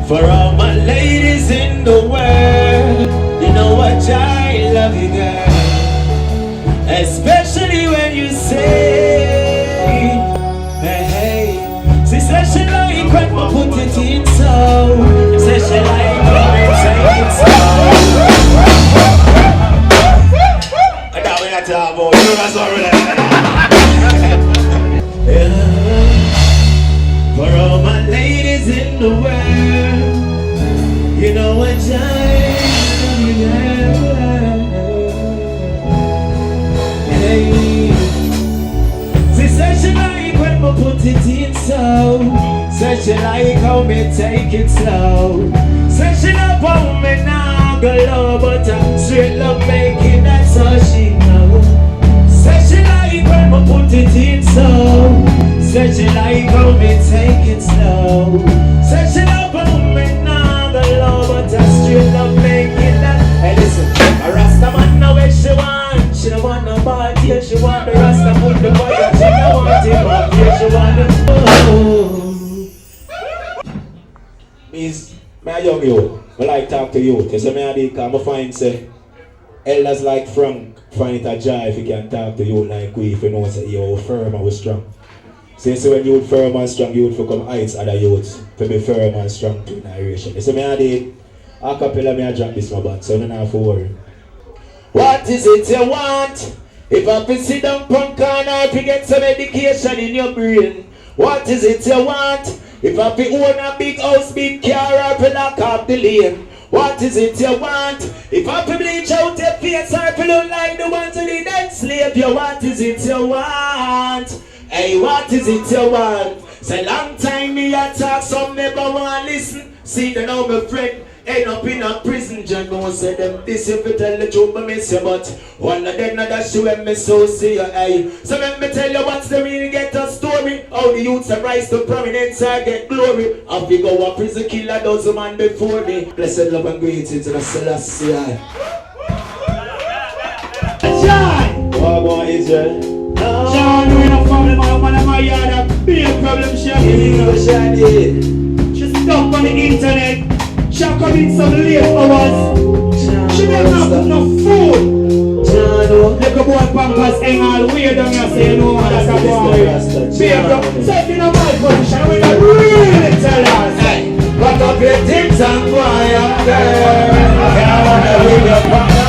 For all my ladies in the world, you know what, I love you, girl. Especially when you say, hey, hey. She said she like when I put it in so. Say she like when I take it slow. I thought we had to have more. You know that's already. For all my ladies in the world, you know what I love you, hey. She said she like when I put it in so. Said she like how me take it slow. Said she love how me now go low, but I'm straight love making, that's all she know. Said she like when I put it in so. Said she like how me take it slow. Said she love how me now the low, but I straight love making that. Hey listen, a Rasta man know what she want. She don't want no party, yeah, she want the Rasta put the fire. She don't want him up, yeah, she want the Means, me a young you, I like talk to you. You say me a dick, I find say elders like Frank find it a joy if he can talk to you like we, if you know say you're firm and we're strong. So when you firm and strong, you would become heights other youths to be firm and strong to narration. You say me a dick, a cappella me a drop this my band, so you don't have to worry. What is it you want? If I can sit down punk corner to get some education in your brain. What is it you want? If I be own a big house, big car, or to lock up the lane. What is it you want? If I be bleach out your face, or to look like the one to the dead slave, you what is it you want? Hey, what is it you want? Say long time me a talk, some never want listen. See they know my friend end up in a prison. John no say them this if you tell the truth, me miss you, but one of them not that show when me so see you. Hey, so let me tell you what's the real get a story. How the youths rise to prominence and get glory. I figure a prison killer does a man before me. Blessed love and greetings to the Ras Ajai. What about Israel? John, we no problem, man in my yard, be a problem, she She stuck on the internet. She come in some late hours. She never have enough food. Like a boy pampers hang all the way down here say no man that's a boy. Baby, so if you know my position, we don't really tell us. Hey, pack up your things and go on, girl. Can't wanna leave your partner.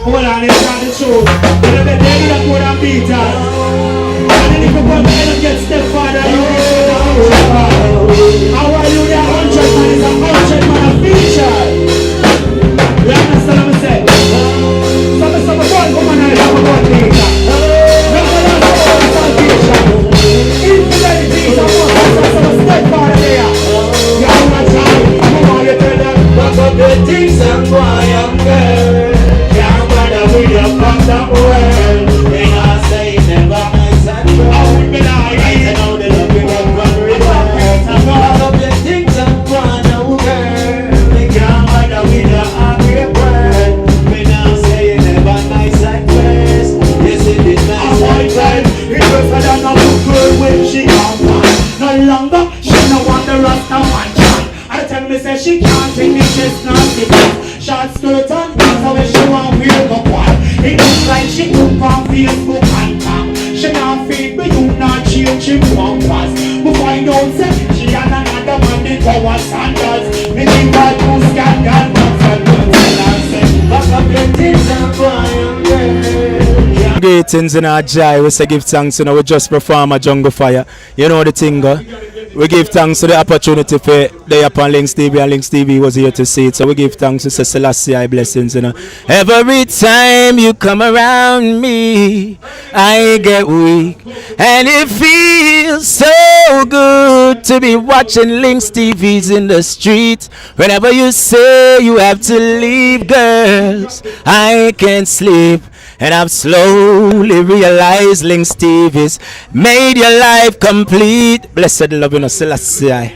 Hold on, let's start the show. When I get ready to go and beat her. And then if you come here and get step father, you get the 100 man. How are you there? 100 man is a 100 man a feature. You understand what I'm saying? Some boy come on and have a gun later. Remember that salvation. Infidelity is a some step father there. You have a time. Come on, you tell them. Pack up your things and go on, girl. With your contact world, they not say never nice and true. I know they love you up from river. Pack up your things and go on, girl. They can't bother with your angry word. We now say never nice and first. Yes, it is nice and first. It was better than a girl when she come on. No longer, she no want the Rasta man chant. I tell me say she can't take me chestnut stick. Short skirt on, that's how she want wear go on. It looks like she took on Facebook and tag. She not feed me, you not change, she won't pass. We find out say she and another man did our standards. Me think that you scandal, but I don't tell her say back up your things and go on, girl. Greetings in our joy, we say give thanks, you know, we just perform a jungle fire. You know the thing, we give thanks to the opportunity for the upon Links TV, and Links TV was here to see it. So we give thanks to Selassie blessings, you know. Every time you come around me, I get weak. And it feels so good to be watching Links TVs in the street. Whenever you say you have to leave, girls, I can't sleep. And I've slowly realized Links TV's made your life complete. Blessed love, you know, Selassie.